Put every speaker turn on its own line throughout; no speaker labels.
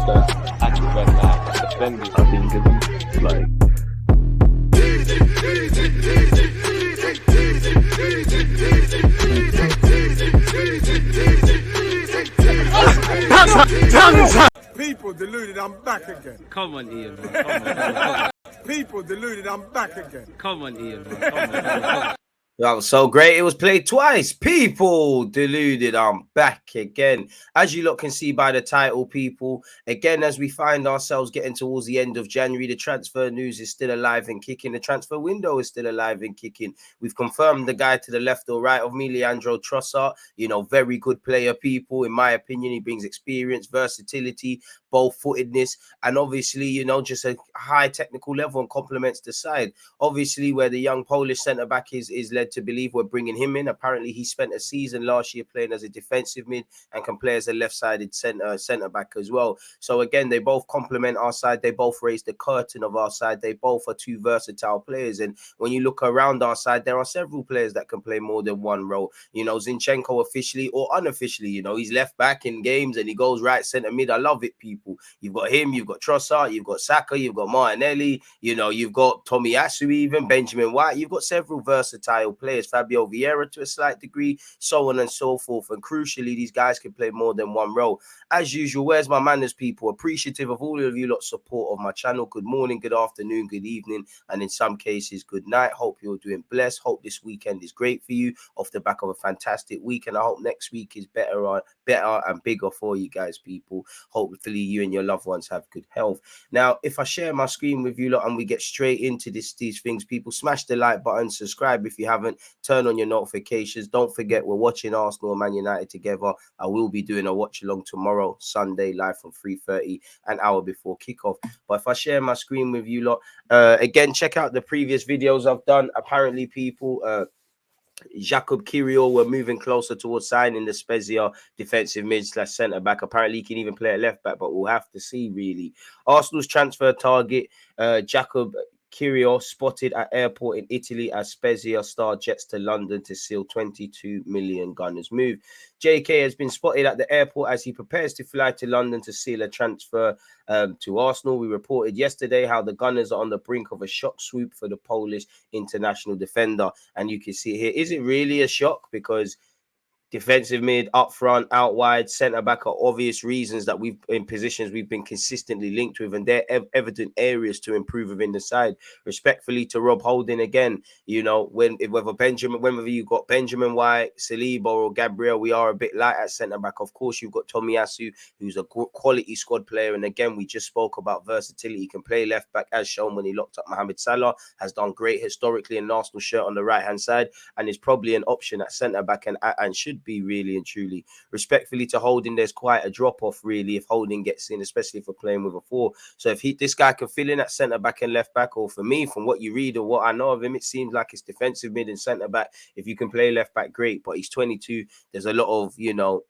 that's active and defending.
I think it's like
people deluded, I'm back again.
Come on, Ian, man. Come on.
People deluded, I'm back again.
Come on, Ian, man. Come on.
That was so great. It was played twice. People deluded. I'm back again. As you lot can see by the title, people, again, as we find ourselves getting towards the end of January, the transfer news is still alive and kicking. The transfer window is still alive and kicking. We've confirmed the guy to the left or right of me, Leandro Trossard. You know, very good player, people. In my opinion, he brings experience, versatility, ball-footedness, and obviously, you know, just a high technical level and complements the side. Obviously, where the young Polish centre-back is led to believe we're bringing him in. Apparently, he spent a season last year playing as a defensive mid and can play as a left-sided centre-back as well. So again, they both complement our side. They both raise the curtain of our side. They both are two versatile players. And when you look around our side, there are several players that can play more than one role. You know, Zinchenko officially or unofficially, you know, he's left back in games and he goes right centre mid. I love it, people. You've got him, you've got Trossard, you've got Saka, you've got Martinelli, you know, you've got Tomiyasu even, Benjamin White. You've got several versatile players, Fabio Vieira to a slight degree, so on and so forth. And crucially, these guys can play more than one role. As usual, where's my manners, people? Appreciative of all of you lot's support of my channel. Good morning, good afternoon, good evening, and in some cases, good night. Hope you're doing blessed. Hope this weekend is great for you off the back of a fantastic week. And I hope next week is better and bigger for you guys, people. Hopefully you and your loved ones have good health. Now, if I share my screen with you lot and we get straight into these things, people, smash the like button, subscribe if you haven't, turn on your notifications. Don't forget, we're watching Arsenal and Man United together. I will be doing a watch along tomorrow, Sunday, live from 3:30, an hour before kickoff. But if I share my screen with you lot, again, check out the previous videos I've done. Apparently, people, Jacob Kiwior, we're moving closer towards signing the Spezia defensive mid / centre back. Apparently, he can even play at left back, but we'll have to see, really. Arsenal's transfer target, Jacob Kiwior, spotted at airport in Italy as Spezia star jets to London to seal 22 million Gunners move. JK has been spotted at the airport as he prepares to fly to London to seal a transfer to Arsenal. We reported yesterday how the Gunners are on the brink of a shock swoop for the Polish international defender. And you can see here, is it really a shock? Because defensive mid, up front, out wide, centre back are obvious reasons that we've in positions we've been consistently linked with, and they're evident areas to improve within the side. Respectfully to Rob Holding again, you know, whether you've got Benjamin White, Saliba or Gabriel, we are a bit light at centre back. Of course, you've got Tomiyasu, who's a quality squad player, and again, we just spoke about versatility. He can play left back as shown when he locked up Mohamed Salah, has done great historically in an Arsenal shirt on the right hand side, and is probably an option at centre back and should be really and truly. Respectfully to Holding, there's quite a drop off really if Holding gets in, especially for playing with a 4. So if this guy can fill in at centre back and left back, or for me, from what you read or what I know of him, it seems like it's defensive mid and centre back. If you can play left back, great. But he's 22. There's a lot of, you know,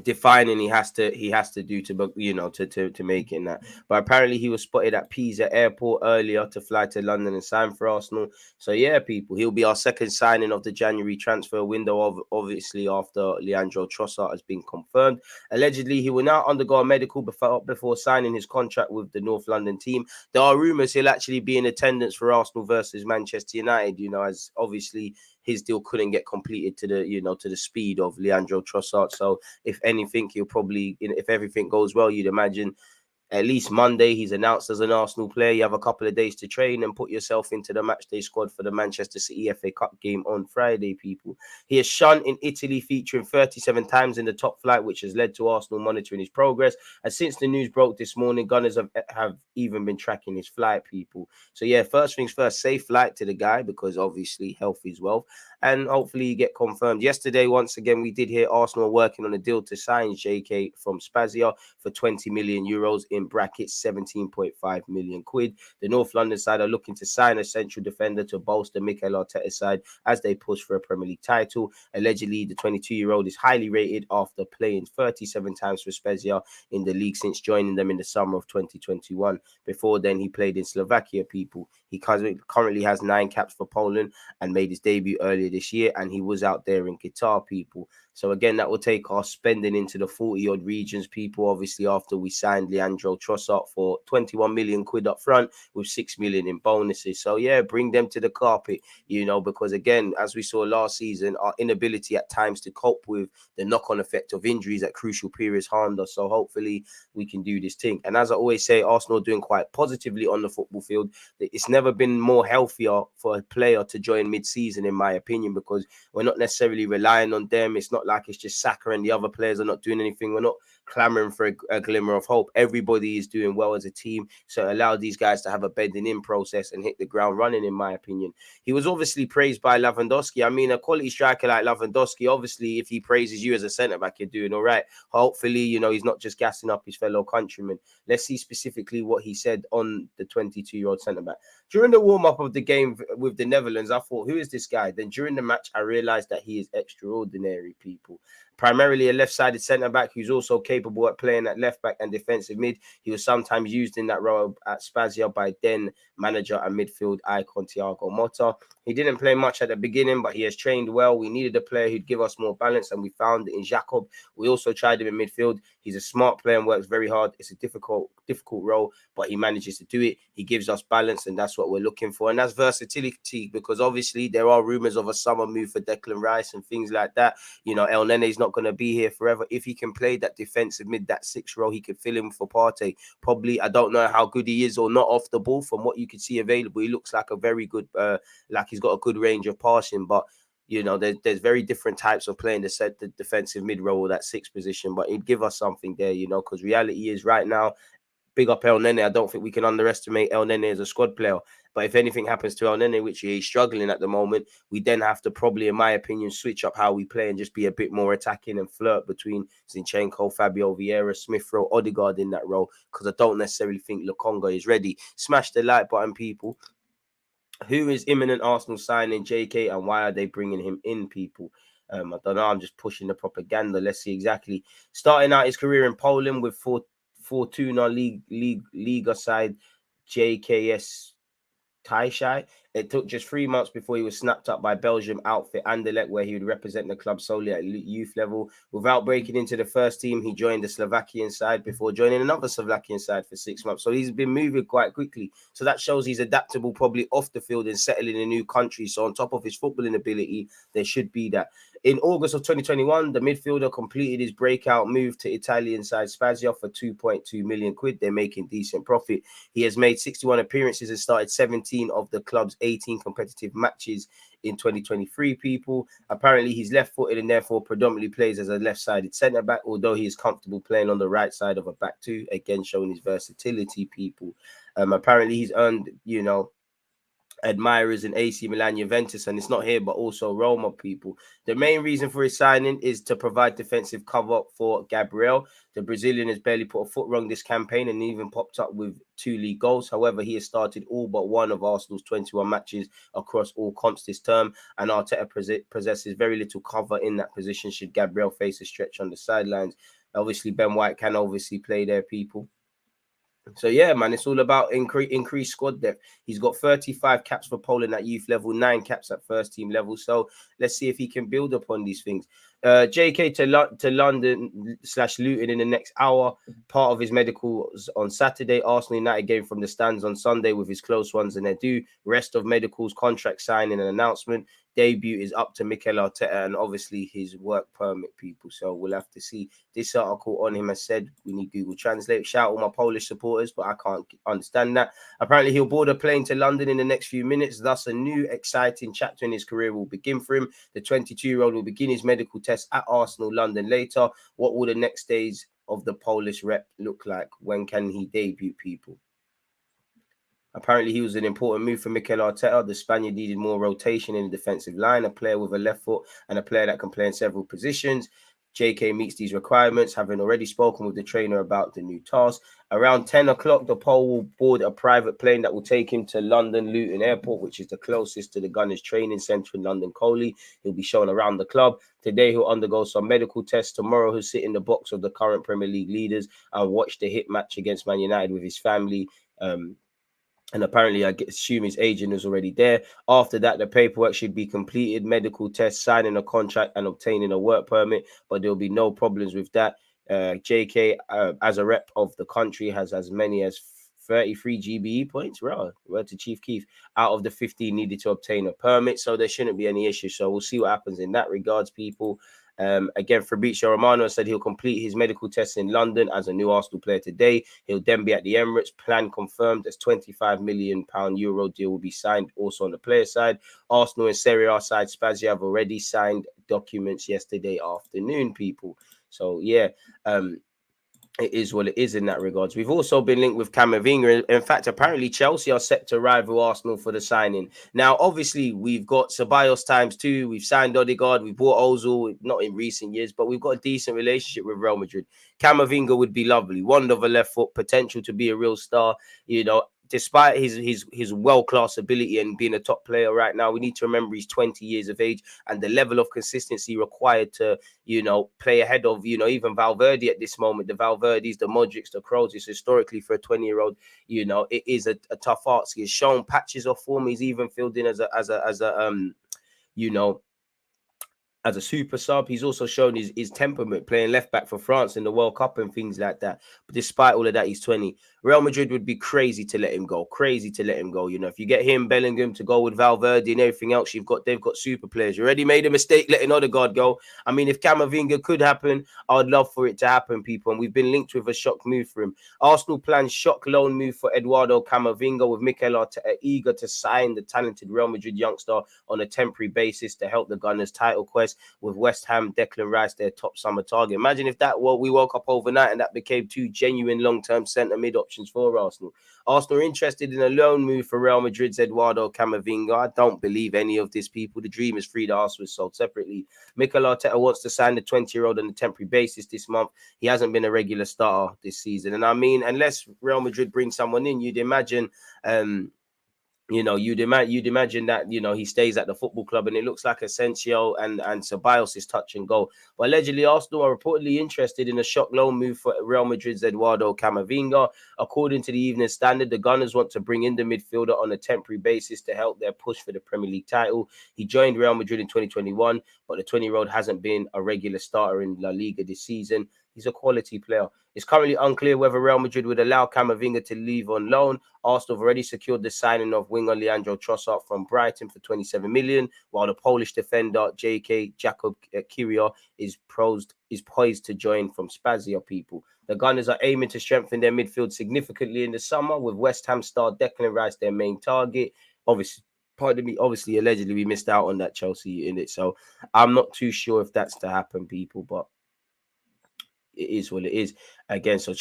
defining he has to do to, you know, to make it in that. But apparently he was spotted at Pisa airport earlier to fly to London and sign for Arsenal. So yeah, people, he'll be our second signing of the January transfer window, obviously after Leandro Trossard has been confirmed. Allegedly he will now undergo a medical before signing his contract with the North London team. There are rumours he'll actually be in attendance for Arsenal versus Manchester United, you know, as obviously his deal couldn't get completed to the, you know, to the speed of Leandro Trossard. So if anything, he'll probably, if everything goes well, you'd imagine at least Monday he's announced as an Arsenal player. You have a couple of days to train and put yourself into the matchday squad for the Manchester City FA Cup game on Friday, people. He has shone in Italy, featuring 37 times in the top flight, which has led to Arsenal monitoring his progress. And since the news broke this morning, Gunners have even been tracking his flight, people. So yeah, first things first, safe flight to the guy, because obviously health is wealth. And hopefully you get confirmed. Yesterday, once again, we did hear Arsenal working on a deal to sign JK from Spezia for 20 million euros in brackets 17.5 million quid. The North London side are looking to sign a central defender to bolster Mikel Arteta's side as they push for a Premier League title. Allegedly, the 22-year-old is highly rated after playing 37 times for Spezia in the league since joining them in the summer of 2021. Before then, he played in Slovakia, people. He currently has 9 caps for Poland and made his debut earlier this year, and he was out there in Qatar, people. So again, that will take our spending into the 40-odd regions, people, obviously after we signed Leandro Trossard for 21 million quid up front with 6 million in bonuses. So yeah, bring them to the carpet, because again, as we saw last season, our inability at times to cope with the knock-on effect of injuries at crucial periods harmed us. So hopefully we can do this thing. And as I always say, Arsenal are doing quite positively on the football field. It's never been more healthier for a player to join mid-season, in my opinion, because we're not necessarily relying on them. It's not like it's just Saka and the other players are not doing anything. We're not clamoring for a glimmer of hope. Everybody is doing well as a team. So allow these guys to have a bedding in process and hit the ground running, in my opinion. He was obviously praised by Lewandowski. I mean, a quality striker like Lewandowski, obviously, if he praises you as a centre-back, you're doing all right. Hopefully, he's not just gassing up his fellow countrymen. Let's see specifically what he said on the 22-year-old centre-back. During the warm-up of the game with the Netherlands, I thought, who is this guy? Then during the match, I realised that he is extraordinary, people. Primarily a left-sided centre-back who's also capable at playing at left-back and defensive mid. He was sometimes used in that role at Spezia by then manager and midfield icon Thiago Motta. He didn't play much at the beginning, but he has trained well. We needed a player who'd give us more balance, and we found it in Jacob. We also tried him in midfield. He's a smart player and works very hard. It's a difficult role, but he manages to do it. He gives us balance, and that's what we're looking for. And that's versatility, because obviously there are rumours of a summer move for Declan Rice and things like that. El Nene's not going to be here forever. If he can play that defensive mid, that 6th role, he could fill in for Partey. Probably, I don't know how good he is or not off the ball. From what you can see available, he looks like a very good, like he's got a good range of passing, but there's very different types of playing the defensive mid role, that 6th position, but he'd give us something there, because reality is right now, big up El Nene. I don't think we can underestimate El Nene as a squad player. But if anything happens to El Nene, which he's struggling at the moment, we then have to probably, in my opinion, switch up how we play and just be a bit more attacking and flirt between Zinchenko, Fabio Vieira, Smith Rowe, Odegaard in that role, because I don't necessarily think Lokonga is ready. Smash the like button, people. Who is imminent Arsenal signing JK, and why are they bringing him in, people? I don't know. I'm just pushing the propaganda. Let's see exactly. Starting out his career in Poland with Fortuna Liga side JKS Taishai. It took just 3 months before he was snapped up by Belgium outfit Anderlecht, where he would represent the club solely at youth level. Without breaking into the first team, he joined the Slovakian side before joining another Slovakian side for 6 months. So he's been moving quite quickly. So that shows he's adaptable, probably off the field and settling in a new country. So on top of his footballing ability, there should be that. In August of 2021, the midfielder completed his breakout move to Italian side Spezia for 2.2 million quid. They're making decent profit. He has made 61 appearances and started 17 of the club's 18 competitive matches in 2023, people. Apparently, he's left-footed and therefore predominantly plays as a left-sided centre-back, although he is comfortable playing on the right side of a back too, again showing his versatility, people. Apparently, he's earned, admirers in AC Milan, Juventus, and it's not here, but also Roma, people. The main reason for his signing is to provide defensive cover for Gabriel. The Brazilian has barely put a foot wrong this campaign and even popped up with 2 league goals. However, he has started all but one of Arsenal's 21 matches across all comps this term, and Arteta possesses very little cover in that position should Gabriel face a stretch on the sidelines. Obviously, Ben White can obviously play there, people. So, yeah, man, it's all about increased squad depth. He's got 35 caps for Poland at youth level, 9 caps at first team level. So let's see if he can build upon these things. JK to London/Luton in the next hour. Part of his medicals on Saturday. Arsenal United game from the stands on Sunday with his close ones and their due. Rest of medicals, contract signing and announcement. Debut is up to Mikel Arteta and obviously his work permit, people. So we'll have to see. This article on him has said we need Google Translate. Shout out all my Polish supporters, but I can't understand that. Apparently, he'll board a plane to London in the next few minutes. Thus, a new exciting chapter in his career will begin for him. The 22-year-old will begin his medical test at Arsenal London later. What will the next days of the Polish rep look like? When can he debut, people? Apparently, he was an important move for Mikel Arteta. The Spaniard needed more rotation in the defensive line, a player with a left foot and a player that can play in several positions. JK meets these requirements, having already spoken with the trainer about the new task. Around 10 o'clock, the Pole will board a private plane that will take him to London Luton Airport, which is the closest to the Gunners training centre in London Coley. He'll be shown around the club. Today, he'll undergo some medical tests. Tomorrow, he'll sit in the box of the current Premier League leaders and watch the hit match against Man United with his family. And apparently, I assume his agent is already there. After that, the paperwork should be completed, medical tests, signing a contract and obtaining a work permit. But there'll be no problems with that. JK, as a rep of the country, has as many as 33 GBE points. Right, word to Chief Keef. Out of the 15 needed to obtain a permit. So there shouldn't be any issue. So we'll see what happens in that regards, people. Again, Fabrizio Romano said he'll complete his medical tests in London as a new Arsenal player today. He'll then be at the Emirates. Plan confirmed as £25 million euro deal will be signed. Also on the player side, Arsenal and Serie A side Spazia have already signed documents yesterday afternoon, people. So yeah, it is what it is in that regards. We've also been linked with Camavinga. In fact, apparently Chelsea are set to rival Arsenal for the signing. Now, obviously, we've got Ceballos times 2. We've signed Odegaard. We bought Ozil, not in recent years, but we've got a decent relationship with Real Madrid. Camavinga would be lovely. Wonder of a left foot, potential to be a real star. You know, despite his world-class ability and being a top player right now, we need to remember he's 20 years of age and the level of consistency required to, you know, play ahead of, you know, even Valverde at this moment. The Valverdes, the Modrics, the Kroos, historically for a 20-year-old, you know, it is a tough ask. He's shown patches of form. He's even filled in as a you know, as a super sub. He's also shown his temperament playing left back for France in the World Cup and things like that. But despite all of that, he's 20. Real Madrid would be crazy to let him go. Crazy to let him go. You know, if you get him, Bellingham to go with Valverde and everything else, they've got super players. You already made a mistake letting Odegaard go. I mean, if Camavinga could happen, I would love for it to happen, people. And we've been linked with a shock move for him. Arsenal plans shock loan move for Eduardo Camavinga, with Mikel Arteta eager to sign the talented Real Madrid youngster on a temporary basis to help the Gunners' title quest, with West Ham, Declan Rice, their top summer target. Imagine if we woke up overnight and that became 2 genuine long-term centre mid options for Arsenal. Arsenal are interested in a loan move for Real Madrid's Eduardo Camavinga. I don't believe any of this, people. The dream is free. The Arsenal was sold separately. Mikel Arteta wants to sign the 20-year-old on a temporary basis this month. He hasn't been a regular starter this season. And I mean, unless Real Madrid brings someone in, you'd imagine you know, you'd imagine that, you know, he stays at the football club, and it looks like Asensio and Ceballos is touch and go. But allegedly, Arsenal are reportedly interested in a shock loan move for Real Madrid's Eduardo Camavinga. According to the Evening Standard, the Gunners want to bring in the midfielder on a temporary basis to help their push for the Premier League title. He joined Real Madrid in 2021, but the 20-year-old hasn't been a regular starter in La Liga this season. He's a quality player. It's currently unclear whether Real Madrid would allow Camavinga to leave on loan. Arsenal have already secured the signing of winger Leandro Trossard from Brighton for 27 million, while the Polish defender Jakub Kiwior is poised to join from Spazia, people. The Gunners are aiming to strengthen their midfield significantly in the summer, with West Ham star Declan Rice their main target. Obviously, allegedly, we missed out on that Chelsea in it. So I'm not too sure if that's to happen, people, but it is what it is. Again, so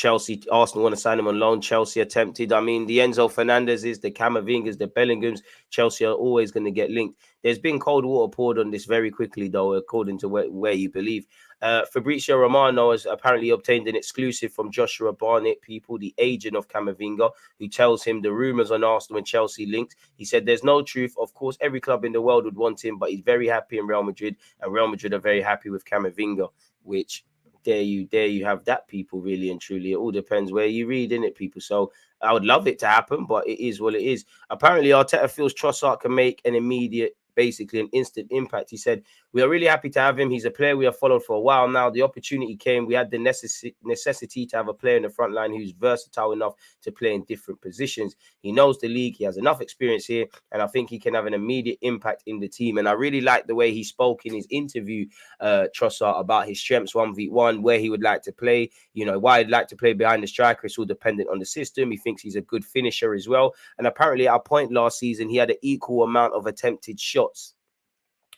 Arsenal want to sign him on loan. Chelsea attempted. I mean, the Enzo Fernandezes, the Camavingas, the Bellinghams, Chelsea are always going to get linked. There's been cold water poured on this very quickly, though, according to where you believe. Fabrizio Romano has apparently obtained an exclusive from Joshua Barnett, people, the agent of Camavinga, who tells him the rumours on Arsenal and Chelsea links. He said there's no truth. Of course, every club in the world would want him, but he's very happy in Real Madrid, and Real Madrid are very happy with Camavinga, which... There you have that, people, really and truly. It all depends where you read, innit, people? So I would love it to happen, but it is what it is. Apparently, Arteta feels Trossard can make an immediate, basically an instant impact. He said, we are really happy to have him. He's a player we have followed for a while now. The opportunity came. We had the necessity to have a player in the front line who's versatile enough to play in different positions. He knows the league. He has enough experience here, and I think he can have an immediate impact in the team. And I really like the way he spoke in his interview, Trossard, about his strengths 1v1, where he would like to play, you know, why he'd like to play behind the striker. It's all dependent on the system. He thinks he's a good finisher as well. And apparently, at a point last season, he had an equal amount of attempted shots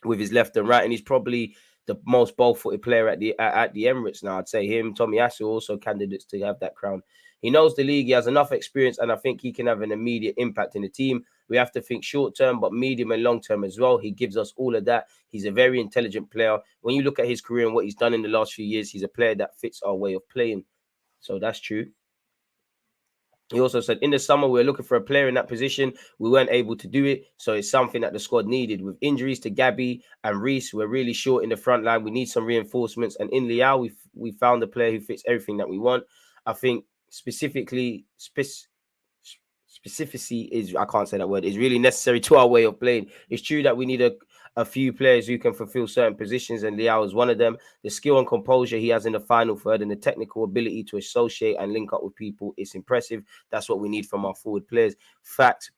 with his left and right, and he's probably the most ball-footed player at the Emirates now. I'd say him, Tommy Asu, also candidates to have that crown. He knows the league. He has enough experience, and I think he can have an immediate impact in the team. We have to think short term, but medium and long term as well. He gives us all of that. He's a very intelligent player. When you look at his career and what he's done in the last few years, he's a player that fits our way of playing. So that's true. He also said, in the summer, we were looking for a player in that position. We weren't able to do it. So it's something that the squad needed. With injuries to Gabby and Reece, we're really short in the front line. We need some reinforcements. And in Liao, we found a player who fits everything that we want. I think specificity is, I can't say that word, is really necessary to our way of playing. It's true that we need a few players who can fulfill certain positions, and Liao is one of them. The skill and composure he has in the final third and the technical ability to associate and link up with people is impressive. That's what we need from our forward players. Facts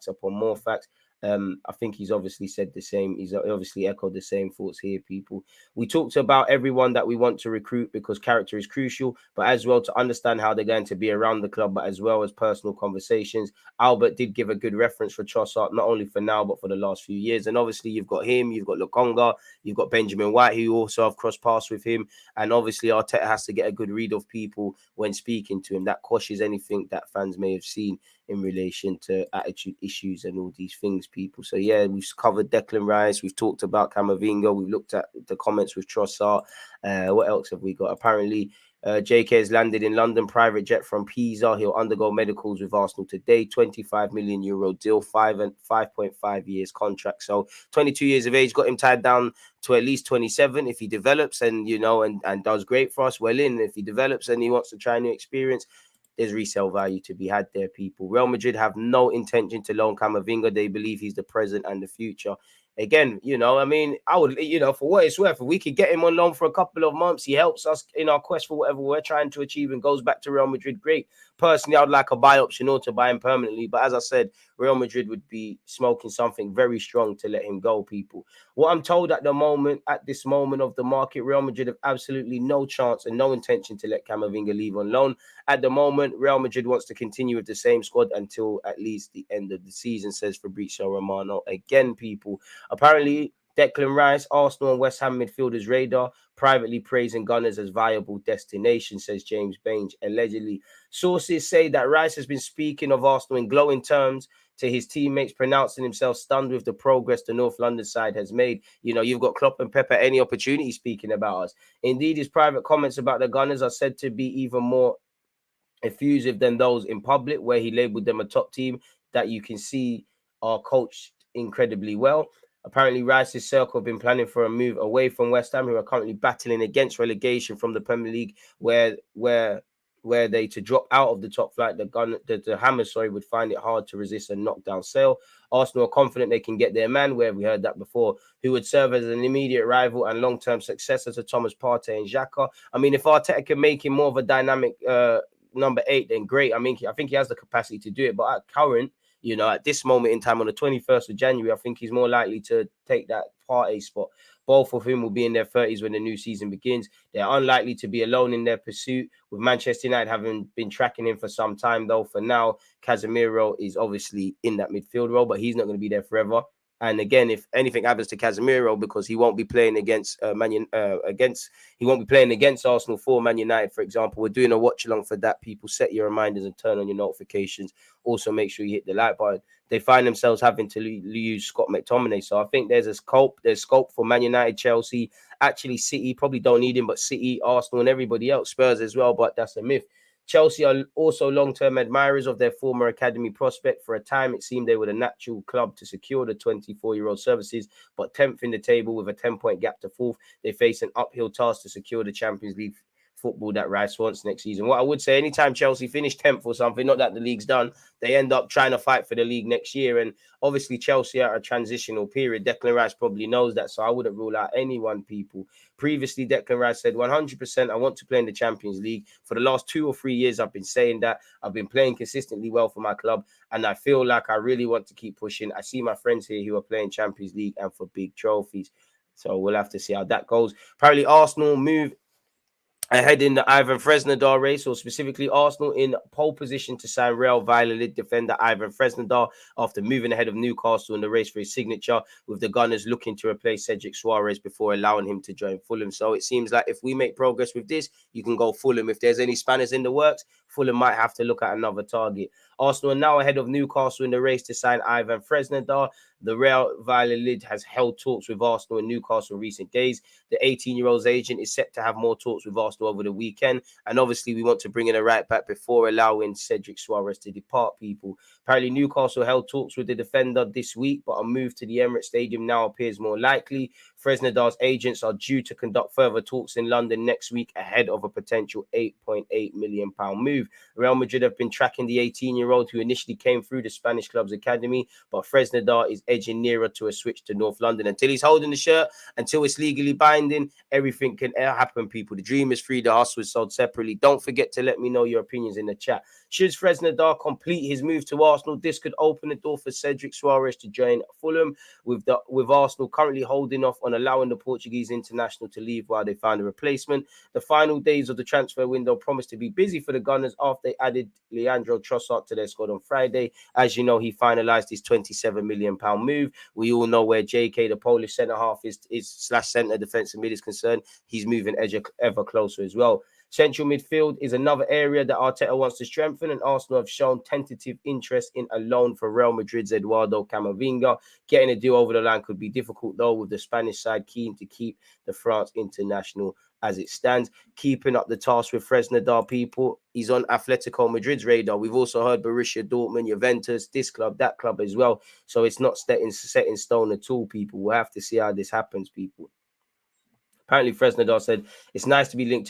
upon more facts. I think he's obviously said the same. He's obviously echoed the same thoughts here, people. We talked about everyone that we want to recruit because character is crucial, but as well to understand how they're going to be around the club, but as well as personal conversations. Albert did give a good reference for Trossard, not only for now, but for the last few years. And obviously you've got him, you've got Lokonga, you've got Benjamin White, who also have crossed paths with him. And obviously Arteta has to get a good read of people when speaking to him. That quashes anything that fans may have seen in relation to attitude issues and all these things, people. So yeah, we've covered Declan Rice, we've talked about Camavinga, we've looked at the comments with Trossard. What else have we got? Apparently JK has landed in London, private jet from Pisa. He'll undergo medicals with Arsenal today. 25 million euro deal, 5.5 years contract. So 22 years of age, got him tied down to at least 27. If he develops and and does great for us, well in. If he develops and he wants to try a new experience, there's resale value to be had there, people. Real Madrid have no intention to loan Camavinga. They believe he's the present and the future. Again, I mean, I would, for what it's worth, if we could get him on loan for a couple of months, he helps us in our quest for whatever we're trying to achieve and goes back to Real Madrid, great. Personally, I'd like a buy option or to buy him permanently. But as I said, Real Madrid would be smoking something very strong to let him go, people. What I'm told at this moment of the market, Real Madrid have absolutely no chance and no intention to let Camavinga leave on loan. At the moment, Real Madrid wants to continue with the same squad until at least the end of the season, says Fabrizio Romano. Again, people, apparently Declan Rice, Arsenal and West Ham midfielders radar, privately praising Gunners as viable destination, says James Baines, allegedly. Sources say that Rice has been speaking of Arsenal in glowing terms to his teammates, pronouncing himself stunned with the progress the North London side has made. You've got Klopp and Pep at any opportunity speaking about us. Indeed, his private comments about the Gunners are said to be even more effusive than those in public, where he labeled them a top team that you can see are coached incredibly well. Apparently, Rice's circle have been planning for a move away from West Ham, who are currently battling against relegation from the Premier League, where they to drop out of the top flight. The Hammers, would find it hard to resist a knockdown sale. Arsenal are confident they can get their man, where we heard that before, who would serve as an immediate rival and long-term successor to Thomas Partey and Xhaka. I mean, if Arteta can make him more of a dynamic number 8, then great. I mean, I think he has the capacity to do it, but at current, at this moment in time, on the 21st of January, I think he's more likely to take that Partey spot. Both of whom will be in their 30s when the new season begins. They're unlikely to be alone in their pursuit, with Manchester United having been tracking him for some time, though. For now, Casemiro is obviously in that midfield role, but he's not going to be there forever. And again, if anything happens to Casemiro, because he won't be playing against Arsenal for Man United, for example, we're doing a watch along for that. People, set your reminders and turn on your notifications. Also, make sure you hit the like button. They find themselves having to use Scott McTominay, so I think there's scope for Man United, Chelsea, actually City probably don't need him, but City, Arsenal, and everybody else, Spurs as well. But that's a myth. Chelsea are also long-term admirers of their former academy prospect. For a time, it seemed they were the natural club to secure the 24-year-old services, but 10th in the table with a 10-point gap to 4th. They face an uphill task to secure the Champions League football that Rice wants next season. What I would say, anytime Chelsea finish 10th or something, not that the league's done, they end up trying to fight for the league next year. And obviously Chelsea are at a transitional period. Declan Rice probably knows that, so I wouldn't rule out anyone, people. Previously, Declan Rice said 100% I want to play in the Champions League. For the last 2 or 3 years, I've been saying that. I've been playing consistently well for my club, and I feel like I really want to keep pushing. I see my friends here who are playing Champions League and for big trophies. So we'll have to see how that goes. Apparently, Arsenal move ahead in the Ivan Fresnadar race, or specifically Arsenal in pole position to sign Real Valladolid defender Ivan Fresnadar after moving ahead of Newcastle in the race for his signature, with the Gunners looking to replace Cedric Suarez before allowing him to join Fulham. So it seems like if we make progress with this, you can go Fulham. If there's any spanners in the works, Fulham might have to look at another target. Arsenal are now ahead of Newcastle in the race to sign Ivan Fresnedar. The Real Valladolid has held talks with Arsenal and Newcastle in recent days. The 18-year-old's agent is set to have more talks with Arsenal over the weekend. And obviously, we want to bring in a right back before allowing Cedric Suarez to depart, people. Apparently, Newcastle held talks with the defender this week, but a move to the Emirates Stadium now appears more likely. Fresnedar's agents are due to conduct further talks in London next week ahead of a potential £8.8 million move. Real Madrid have been tracking the 18-year-old who initially came through the Spanish club's academy, but Fresnedar is edging nearer to a switch to North London. Until he's holding the shirt, until it's legally binding, everything can happen, people. The dream is free, the hustle is sold separately. Don't forget to let me know your opinions in the chat. Should Fresnedar complete his move to Arsenal, this could open the door for Cedric Suarez to join Fulham, with Arsenal currently holding off on allowing the Portuguese international to leave while they find a replacement. The final days of the transfer window promise to be busy for the Gunners after they added Leandro Trossard to their squad on Friday. As you know, he finalised his £27 million move. We all know where JK, the Polish centre-half, is /centre defensive mid is concerned. He's moving ever closer as well. Central midfield is another area that Arteta wants to strengthen, and Arsenal have shown tentative interest in a loan for Real Madrid's Eduardo Camavinga. Getting a deal over the line could be difficult, though, with the Spanish side keen to keep the France international as it stands. Keeping up the task with Fresnedar, people. He's on Atletico Madrid's radar. We've also heard Borussia Dortmund, Juventus, this club, that club as well. So it's not set in stone at all, people. We'll have to see how this happens, people. Apparently, Fresnedar said, it's nice to be linked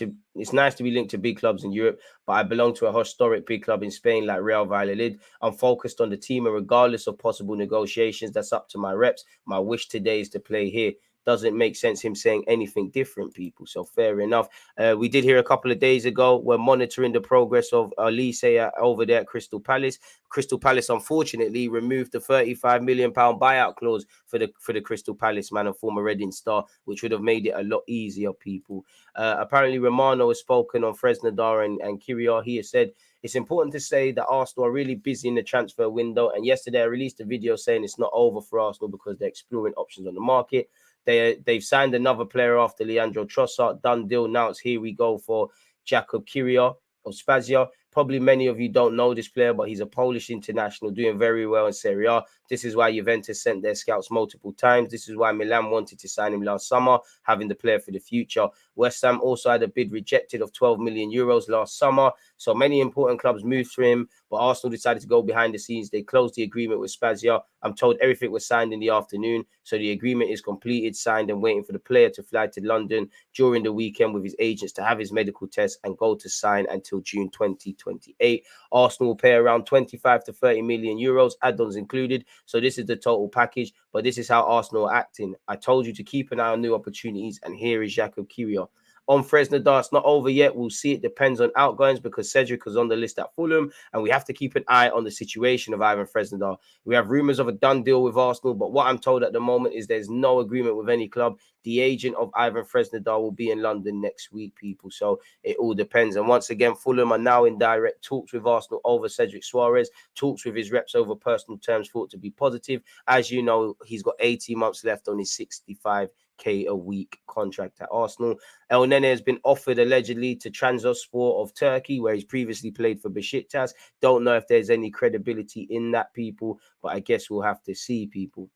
to big clubs in Europe, but I belong to a historic big club in Spain like Real Valladolid. I'm focused on the team, and regardless of possible negotiations, that's up to my reps. My wish today is to play here. Doesn't make sense him saying anything different, people. So fair enough. We did hear a couple of days ago, we're monitoring the progress of Elise over there at Crystal Palace. Crystal Palace, unfortunately, removed the £35 million buyout clause for the Crystal Palace man and former Reading star, which would have made it a lot easier, people. Apparently, Romano has spoken on Fresnedar and Kiwior. He has said, it's important to say that Arsenal are really busy in the transfer window. And yesterday, I released a video saying it's not over for Arsenal because they're exploring options on the market. They've signed another player after Leandro Trossard. Done deal. Now it's here we go for Jakub Kiwior of Spezia. Probably many of you don't know this player, but he's a Polish international doing very well in Serie A. This is why Juventus sent their scouts multiple times. This is why Milan wanted to sign him last summer, having the player for the future. West Ham also had a bid rejected of €12 million last summer. So many important clubs moved for him, but Arsenal decided to go behind the scenes. They closed the agreement with Spezia. I'm told everything was signed in the afternoon. So the agreement is completed, signed, and waiting for the player to fly to London during the weekend with his agents to have his medical test and go to sign until June 2028. Arsenal will pay around 25 to 30 million euros, add-ons included. So this is the total package, but this is how Arsenal are acting. I told you to keep an eye on new opportunities, and here is Jakub Kiwior. On Fresnedar, it's not over yet. We'll see. It depends on outgoings because Cedric is on the list at Fulham, and we have to keep an eye on the situation of Ivan Fresnedar. We have rumours of a done deal with Arsenal, but what I'm told at the moment is there's no agreement with any club. The agent of Ivan Fresnedar will be in London next week, people. So it all depends. And once again, Fulham are now in direct talks with Arsenal over Cedric Suarez. Talks with his reps over personal terms thought to be positive. As you know, he's got 18 months left on his 65k a week contract at Arsenal. El Nene has been offered allegedly to Trabzonspor of Turkey, where he's previously played for Besiktas. Don't know if there's any credibility in that, people, but I guess we'll have to see, people.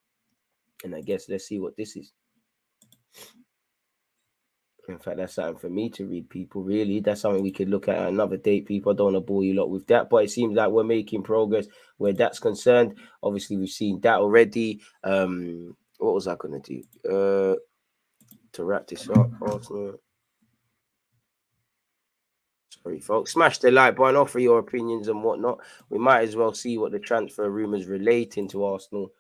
And I guess let's see what this is. In fact, that's something for me to read, people, really. That's something we could look at another date, people. I don't want to bore you lot with that, but it seems like we're making progress where that's concerned. Obviously, we've seen that already. What was I going to do? To wrap this up, Arsenal. Sorry, folks. Smash the like button, offer your opinions and whatnot. We might as well see what the transfer rumours relating to Arsenal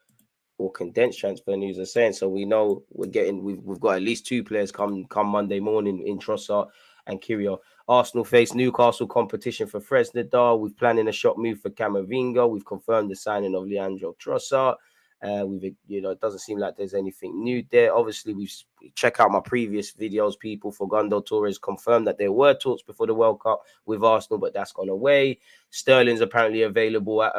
or condensed transfer news are saying. So we know we've got at least two players come Monday morning in Trossard and Kiwior. Arsenal face Newcastle competition for Fresnedar. We're planning a shot move for Camavinga. We've confirmed the signing of Leandro Trossard. It doesn't seem like there's anything new there. Obviously, we check out my previous videos, people. Fernando Torres confirmed that there were talks before the World Cup with Arsenal, but that's gone away. Sterling's apparently available at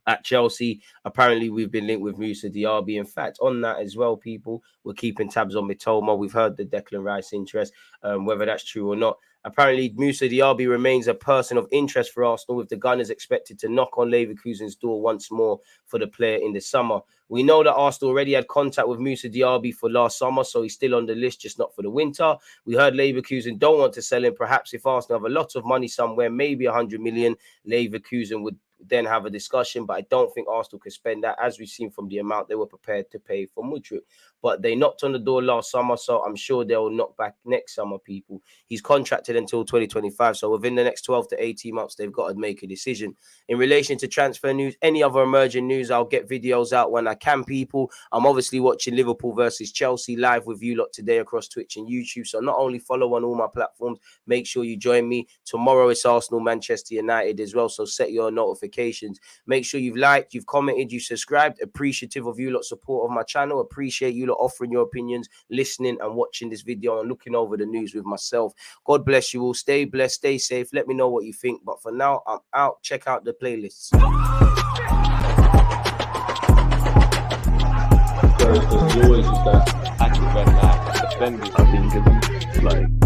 at Chelsea. Apparently, we've been linked with Moussa Diaby. In fact, on that as well, people, we're keeping tabs on Mitoma. We've heard the Declan Rice interest, whether that's true or not. Apparently, Moussa Diaby remains a person of interest for Arsenal, with the Gunners expected to knock on Leverkusen's door once more for the player in the summer. We know that Arsenal already had contact with Moussa Diaby for last summer, so he's still on the list, just not for the winter. We heard Leverkusen don't want to sell him. Perhaps if Arsenal have a lot of money somewhere, maybe 100 million, Leverkusen would then have a discussion, but I don't think Arsenal could spend that, as we've seen from the amount they were prepared to pay for Mudryk. But they knocked on the door last summer, so I'm sure they'll knock back next summer, people. He's contracted until 2025, so within the next 12 to 18 months, they've got to make a decision. In relation to transfer news, any other emerging news, I'll get videos out when I can, people. I'm obviously watching Liverpool versus Chelsea live with you lot today across Twitch and YouTube, so not only follow on all my platforms, make sure you join me. Tomorrow it's Arsenal, Manchester United as well, so set your notifications. Make sure you've liked, you've commented, you've subscribed. Appreciative of you lot support of my channel. Appreciate you lot offering your opinions, listening and watching this video and looking over the news with myself. God bless you all. Stay blessed, stay safe. Let me know what you think. But for now, I'm out. Check out the playlists.
There's always just that active red flag, defending.
I think it's like